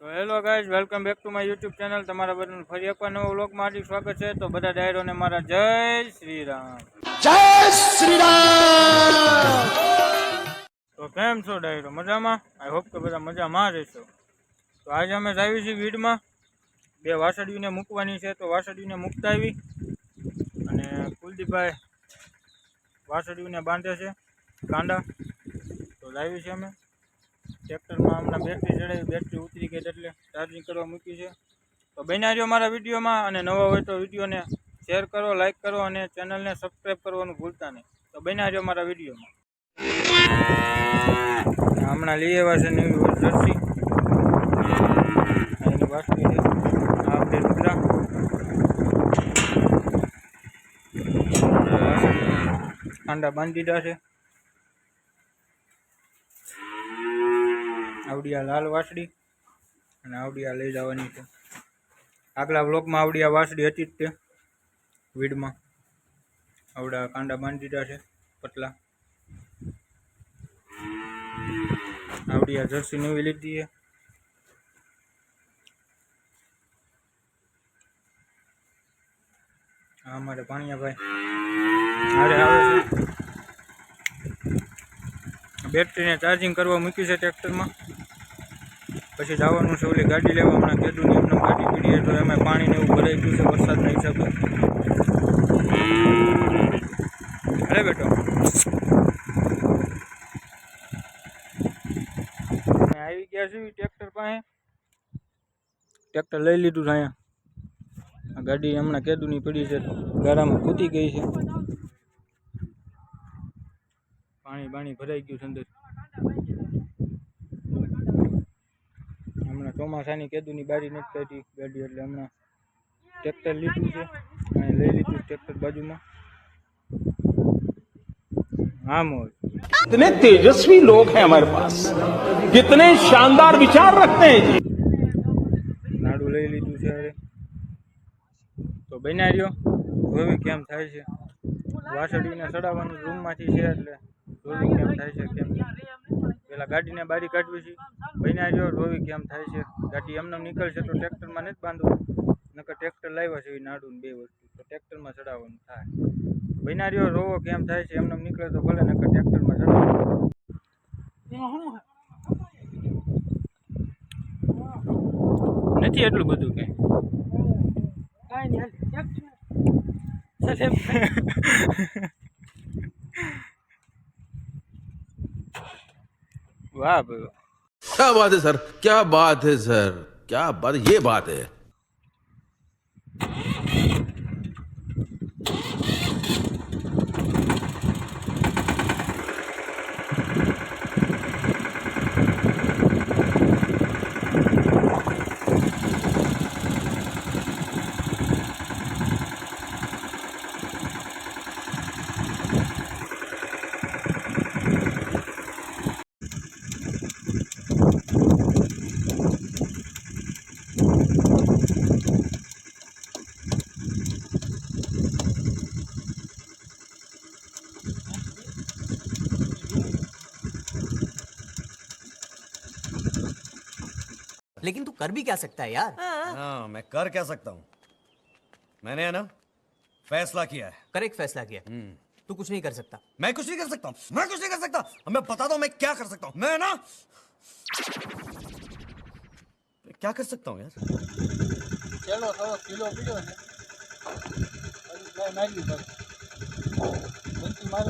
તો hello guys, welcome back to my YouTube channel. તમારા બધાનું ફરી એકવાર નવો વ્લોગમાં હાર્દિક સ્વાગત છે. તો બધા ડાયરોને મારા જય શ્રી રામ. જય શ્રી રામ. તો કેમ છો ડાયરો? મજામાં? આઈ હોપ કે બધા મજામાં રહેશો. તો આજે અમે આવી છીએ વીડમાં. બે વાસળીઓને મૂકવાની છે, તો વાસળીઓને મૂકતા આવી અને કુલદીપભાઈ વાસળીઓને બાંધે છે કાંડા. તો લાવી છે અમે ટ્રેક્ટરમાં. હમણાં બેટરી ચડાવી, બેટરી ઉતરી ગઈ એટલે ચાર્જિંગ કરવા મૂકી છે. તો બન્યા રહ્યો મારા વિડીયોમાં, અને નવા હોય તો વિડીયોને શેર કરો, લાઇક કરો અને ચેનલને સબસ્ક્રાઈબ કરવાનું ભૂલતા નહીં. તો બન્યા રહ્યો મારા વિડીયોમાં. હમણાં લઈ આવ્યા છે નવી જર્સી, એની વાસળી છે. આ આપણે રુદ્રા કાંડા બાંધી દીધા છે. આવડિયા લાલ વાસળી અને આવડિયા લઈ જવાની છે. આગલા બ્લોકમાં આવડિયા વાસળી હતી જ તે વીડમાં. આવડા કાંડા બાંધી દીધા છે પતલા. આવડિયા જર્સી નવી લીધી છે. હા, અમારે ભાણિયાભાઈ હારે આવે છે. બેટરીને ચાર્જિંગ કરવા મૂકી છે ટ્રેક્ટરમાં. પછી જવાનું છે ઓલી ગાડી લેવા. હમણાં કેદુની એમને ગાડી પીડીએ તો એમાં પાણીને એવું ભરાઈ ગયું છે વરસાદના હિસાબે. અરે બેટો, આવી ગયા છે ટ્રેક્ટર પાસે. ટ્રેક્ટર લઈ લીધું છે અહીંયા. આ ગાડી હમણાં કેદુની પડી છે, ગારામાં ખૂટી ગઈ છે. પાણી ભરાઈ ગયું છે અંદર. હમણાં ચોમાસાની કેદુની બારી નથી કાઢી ગાડી, એટલે હમણાં ટ્રેક્ટર લીધું છે અને લઈ લીધું ટ્રેક્ટર બાજુમાં. हाँ मोर, कितने तेजस्वी लोग हैं हमारे पास, कितने शानदार विचार रखते हैं जी. नाडू लई लीधुं छे હવે. તો બન્યા રહ્યો, જોવી કેમ થાય છે. વાસળીને ચડાવવાનું રૂમમાંથી છે એટલે જોવી કેમ થાય છે. કેમ પેલા ગાડીને બારી કાઢવી છે. બન્યા રહ્યો, જોવી કેમ થાય છે. ગાડી એમને નીકળશે તો ટ્રેક્ટરમાં નથી બાંધવું, નકર ટ્રેક્ટર લાવ્યા છે એ નાડું બે વસ્તુ, તો ટ્રેક્ટરમાં ચડાવવાનું થાય. બન્યા રહ્યો, રોવો કેમ થાય છે. એમને નીકળે તો ભલે, નકર ટ્રેક્ટરમાં ચડાવવાનું. નથી એટલું બધું કઈ. वाह भाई, क्या बात है सर, क्या बात है सर, क्या बात, ये बात है. लेकिन तू कर भी क्या सकता है यार. हाँ, मैं कर क्या सकता हूँ. मैंने है ना फैसला किया है. कर एक फैसला किया. तू कुछ नहीं कर सकता. मैं कुछ नहीं कर सकता हूँ. मैं कुछ नहीं कर सकता. अब मैं बताता हूँ मैं क्या कर सकता हूँ. मैं ना क्या कर सकता हूँ यार. चलो तो किलो पीड़ो है मारी बस मारो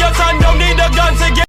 your son don't need a gun to get.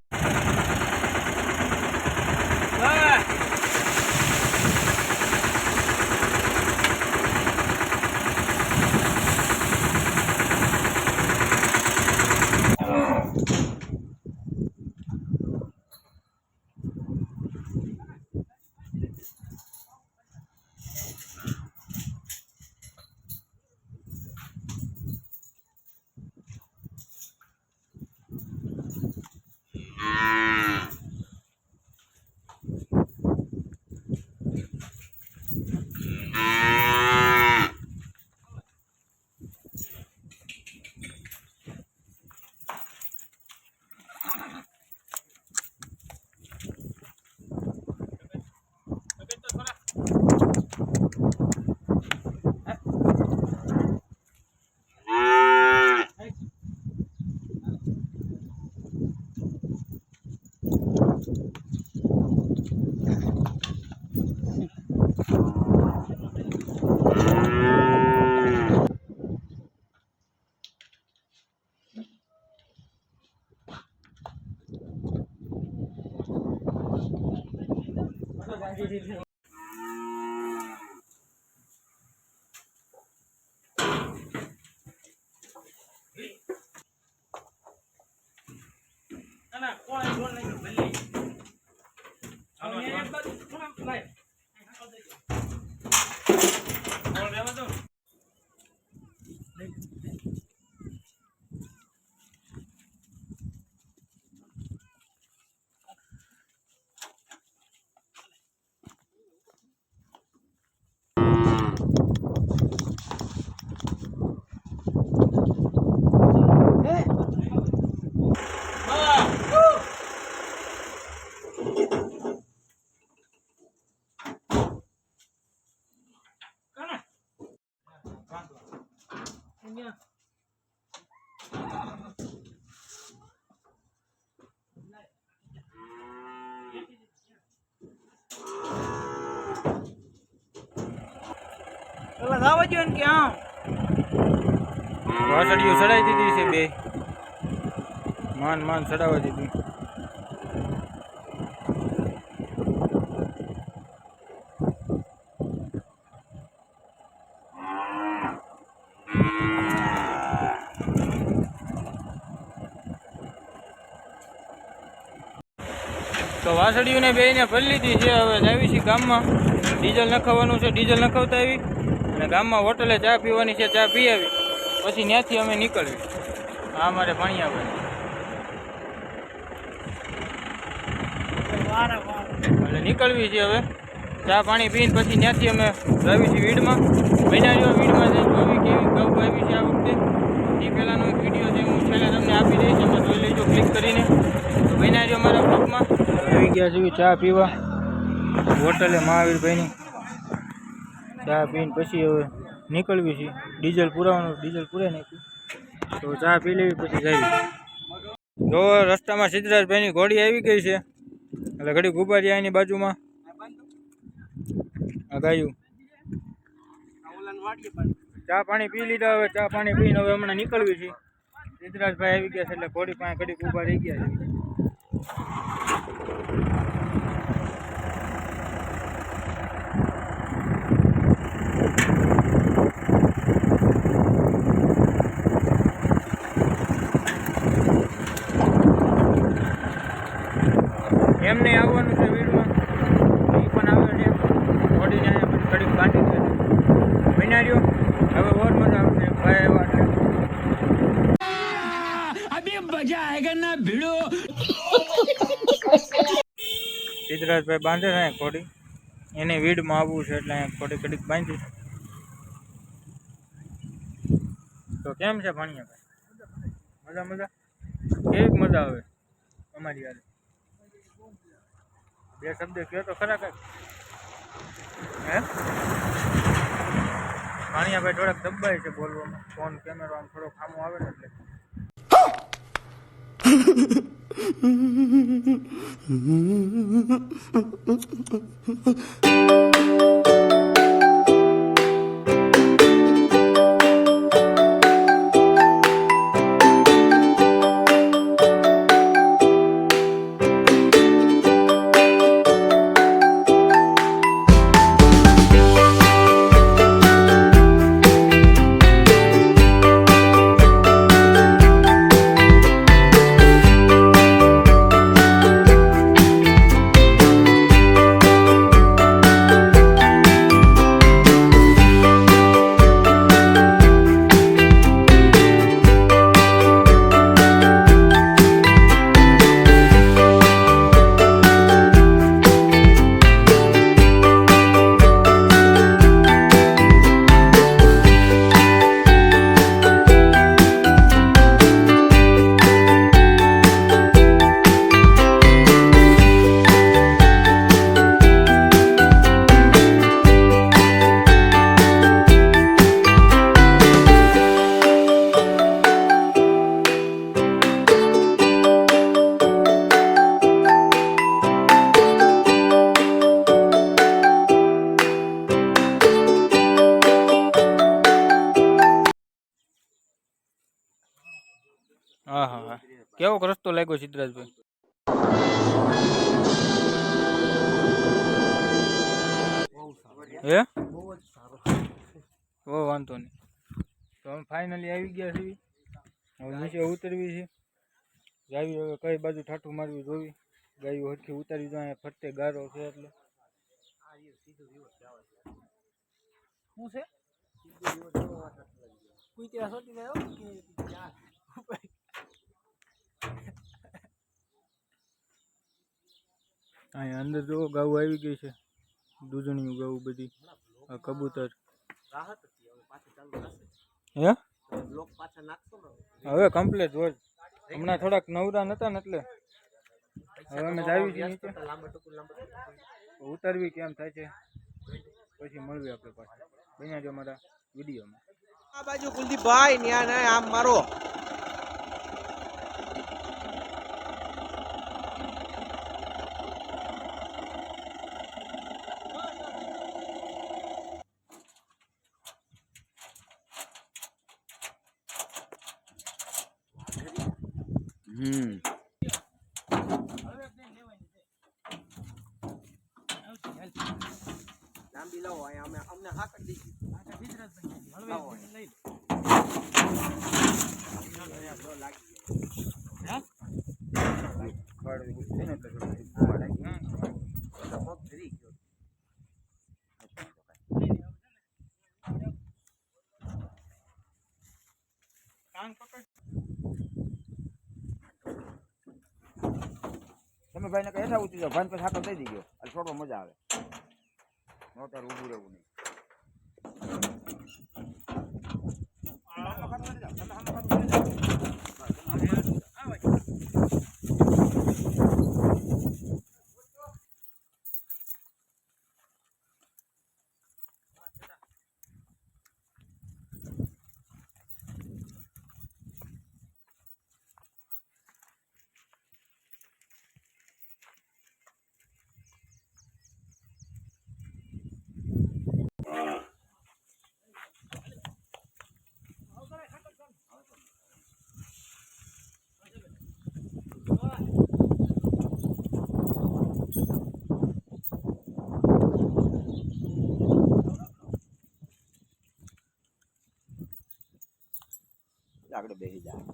વાસળીઓ ચડાવી દીધી છે બે માન ચડાવવા દીધી. તો વાસળીઓને બેને ભરી લીધી છે. હવે આવી છે ગામમાં ડીઝલ નખાવવાનું છે. ડીઝલ નખાવતા આવી અને ગામમાં હોટલે ચા પીવાની છે. ચા પી આવી પછી ત્યાંથી અમે નીકળવી. આ અમારે ભાણિયાભાઈ એટલે નીકળવી છે. હવે ચા પાણી પીને પછી ત્યાંથી અમે આવી છીએ વીડમાં. બનાવ્યો વીડમાં જઈને જોવી કેવી ગૌ આવી છે આ વખતે. એ પહેલાંનો એક વિડીયો છે હું છેલ્લે તમને આપી દઈશ, એમાં જોઈ લેજો ક્લિક કરીને. તો બનાવ્યો અમારા બ્લોગમાં. આવી ગયા છે ચા પીવા હોટલે મહાવીરભાઈની. ચા પીને પછી હવે નીકળવી છે. ડીઝલ પુરાવાનું, ડીઝલ પૂરાઈ નાખ્યું તો ચા પી લેવી પછી જઈએ. જો રસ્તામાં સિદ્ધરાજભાઈની ઘોડી આવી ગઈ છે એટલે ઘડી ગુબારી એની બાજુમાં આ ગાયું. ચા પાણી પી લીધા. હવે ચા પાણી પીને હવે હમણાં નીકળવી છે. સિદ્ધરાજભાઈ આવી ગયા છે એટલે ઘોડી પાસે ઘડી ઉભા રહી ગયા છે. એમને આવવાનું છે વીડમાં, એ પણ આવે છે. ઘોડીને પછી ઘડીક બાંધી દે છે. વિનાર્યો હવે ઓર મજા આવશે. ભાઈ આવ્યા અભી મજા આયેગા ના ભીડો. સિદ્ધરાજભાઈ બાંધે છે ઘોડી. એને વીડમાં આવવું છે એટલે ઘોડી ઘડીક બાંધી. તો કેમ છે ભાણિયાભાઈ? મજા કેવી મજા આવે અમારી યાર? બે શબ્દ કહો તો ખરા કઈ. હે ભાણિયાભાઈ થોડાક દબાય છે બોલવામાં. ફોન કેમેરો આમ થોડો ખામો આવે ને એટલે. હા હા હા કેવો રસ્તો લાગ્યો સિદ્ધરાજભાઈ? હે બહુ વાંધો નહીં. તો અમે ફાઇનલી આવી ગયા છીએ. હવે નીચે ઉતરવી છે. જાવી હવે કઈ બાજુ ઠાઠું મારવી જોવી. ગાયું હરખી ઉતારી જાય ફરતે ગારો છે એટલે શું છે કુતરા સોટી ગયો અહીંયા અંદર જો ગાઉ આવી ગઈ છે. દૂધણીયું ગાઉ બધી. આ કબૂતર હે હવે કમ્પ્લીટ હોય. હમણાં થોડાક નવરા નતા ને એટલે હવે અમે જાવી છીએ નીચે. ઉતરવી કેમ થાય છે પછી મળવી આપણે પાછા. બન્યા જો મારા વિડીયોમાં. આ બાજુ કુલદીપભાઈ ન્યા ના આમ મારો લાંબી લાવો અહીંયા અમને હા કરી દીધી. તમે ભાઈને કઈ એઠા ઉતરી જાઓ, ભાઈ પછી હાથો દઈ દીધો એટલે છોડવા મજા આવે. નોતર ઊભું રહેવું નહીં. આગળ બેસી જાય.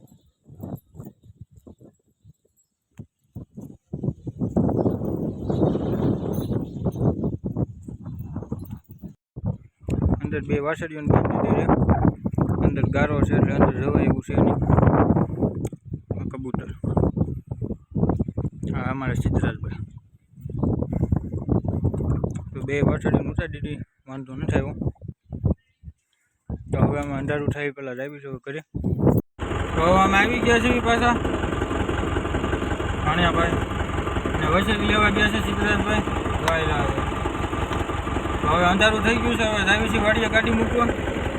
અંદર બે વાસળીઓને બાંધી દે. અંદર ગારો છે એટલે અંદર જવાય એવું છે નહીં. આ કબૂતર હા અમારા સિદ્ધરાજભાઈ. તો બે વાસળીઓને ઉતારી દીધી, વાંધો નથી આવ્યો. તો હવે અમે અંધારું થાય પહેલાં જ આવીશું ઘરે. તો હવે અમે આવી ગયા છીએ પાછા ભાણિયાભાઈ ને વસેલી લેવા ગયા છે સિદ્ધરાજભાઈ. તો હવે અંધારું થઈ ગયું છે. હવે આવી છીએ વાડીએ ગાડી મૂકવા.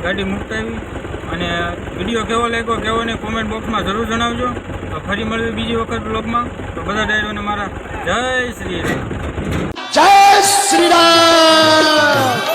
ગાડી મૂકતા આવી અને વિડીયો કેવો લાગ્યો કેવો નહીં કોમેન્ટ બોક્સમાં જરૂર જણાવજો. તો ફરી મળવી બીજી વખત બ્લોગમાં. તો બધા ડાયરોને મારા જય શ્રી રામ. જય શ્રી રામ.